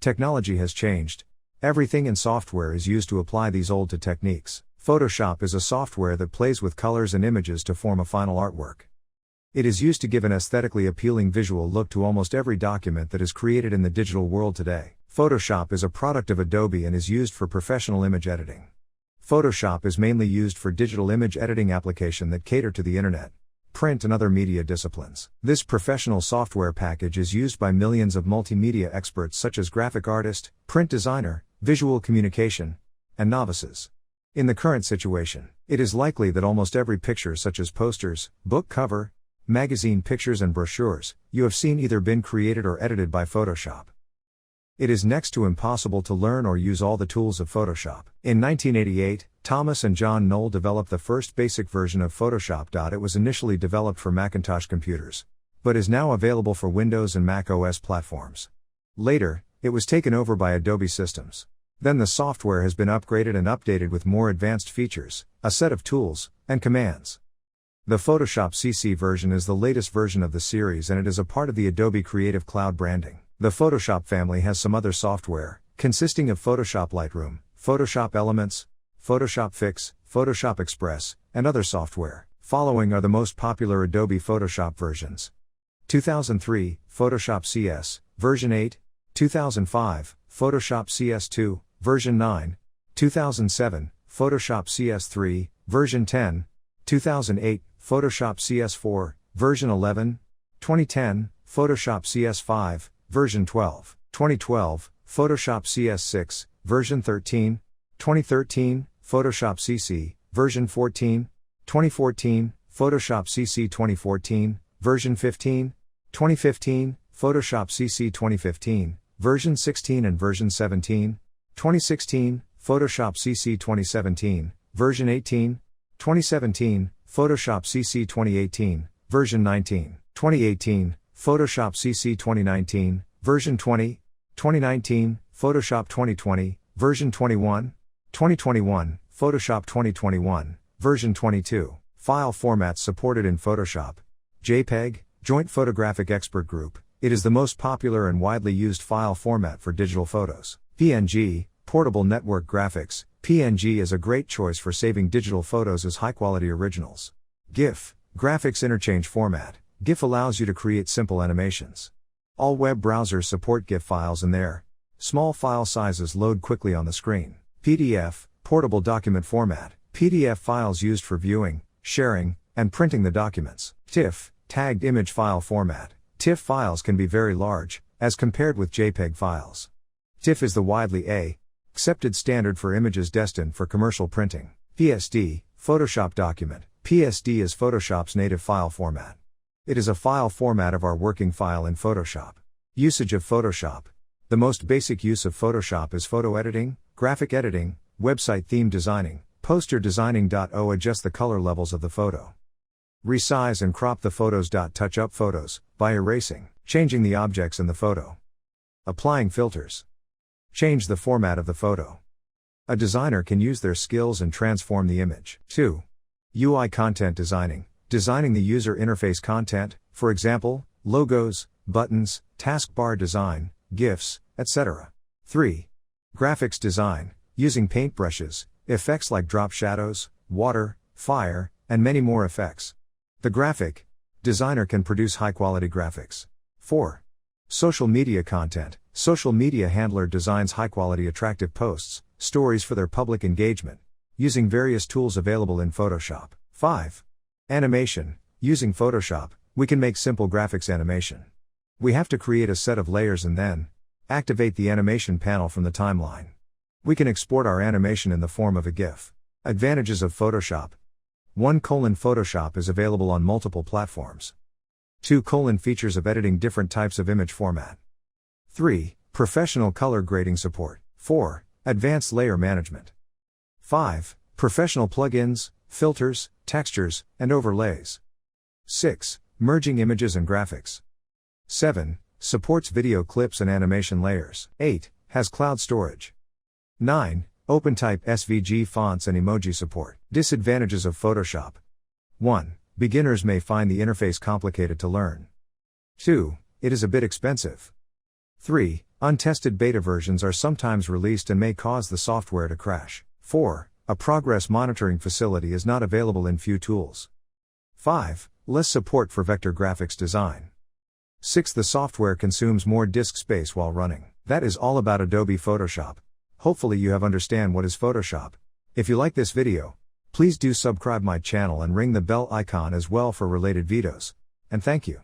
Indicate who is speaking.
Speaker 1: Technology has changed. Everything in software is used to apply these old techniques. Photoshop is a software that plays with colors and images to form a final artwork. It is used to give an aesthetically appealing visual look to almost every document that is created in the digital world today. Photoshop is a product of Adobe and is used for professional image editing. Photoshop is mainly used for digital image editing applications that cater to the internet, print and other media disciplines. This professional software package is used by millions of multimedia experts such as graphic artist, print designer, visual communication, and novices. In the current situation, it is likely that almost every picture such as posters, book cover, magazine pictures and brochures, you have seen either been created or edited by Photoshop. It is next to impossible to learn or use all the tools of Photoshop. In 1988, Thomas and John Knoll developed the first basic version of Photoshop. It was initially developed for Macintosh computers, but is now available for Windows and Mac OS platforms. Later, it was taken over by Adobe Systems. Then the software has been upgraded and updated with more advanced features, a set of tools, and commands. The Photoshop CC version is the latest version of the series and it is a part of the Adobe Creative Cloud branding. The Photoshop family has some other software, consisting of Photoshop Lightroom, Photoshop Elements, Photoshop Fix, Photoshop Express, and other software. Following are the most popular Adobe Photoshop versions. 2003, Photoshop CS, version 8, 2005, Photoshop CS2, version 9, 2007, Photoshop CS3, version 10, 2008, Photoshop CS4, version 11, 2010, Photoshop CS5, version 12, 2012, Photoshop CS6, version 13, 2013, Photoshop CC, version 14, 2014, Photoshop CC 2014, version 15, 2015, Photoshop CC 2015, version 16 and version 17, 2016, Photoshop CC 2017, version 18, 2017, Photoshop CC 2018, version 19, 2018, Photoshop CC 2019, version 20, 2019, Photoshop 2020, version 21, 2021, Photoshop 2021, version 22. File formats supported in Photoshop. JPEG, Joint Photographic Expert Group. It is the most popular and widely used file format for digital photos. PNG, Portable Network Graphics. PNG is a great choice for saving digital photos as high-quality originals. GIF, Graphics Interchange Format. GIF allows you to create simple animations. All web browsers support GIF files and their small file sizes load quickly on the screen. PDF, Portable Document Format. PDF files used for viewing, sharing, and printing the documents. TIFF, Tagged Image File Format. TIFF files can be very large, as compared with JPEG files. TIFF is the widely accepted standard for images destined for commercial printing. PSD, Photoshop Document. PSD is Photoshop's native file format. It is a file format of our working file in Photoshop. Usage of Photoshop. The most basic use of Photoshop is photo editing, graphic editing, website theme designing, poster designing. Adjust the color levels of the photo. Resize and crop the photos. Touch up photos, by erasing, changing the objects in the photo. Applying filters. Change the format of the photo. A designer can use their skills and transform the image. 2. UI content designing. Designing the user interface content, for example, logos, buttons, taskbar design, GIFs, etc. 3. Graphics design. Using paintbrushes, effects like drop shadows, water, fire, and many more effects. The graphic designer can produce high-quality graphics. 4. Social media content. Social media handler designs high-quality attractive posts, stories for their public engagement, using various tools available in Photoshop. 5. Animation. Using Photoshop, we can make simple graphics animation. We have to create a set of layers and then activate the animation panel from the timeline. We can export our animation in the form of a GIF. Advantages of Photoshop. 1. Photoshop is available on multiple platforms. 2. Features of editing different types of image format. 3. Professional color grading support. 4. Advanced layer management. 5. Professional plugins, filters, textures, and overlays. 6. Merging images and graphics. 7. Supports video clips and animation layers. 8. Has cloud storage. 9. OpenType SVG fonts and emoji support. Disadvantages of Photoshop. 1. Beginners may find the interface complicated to learn. 2. It is a bit expensive. 3. Untested beta versions are sometimes released and may cause the software to crash. 4. A progress monitoring facility is not available in few tools. 5. Less support for vector graphics design. 6. The software consumes more disk space while running. That is all about Adobe Photoshop. Hopefully you have understand what is Photoshop. If you like this video, please do subscribe my channel and ring the bell icon as well for related videos. And thank you.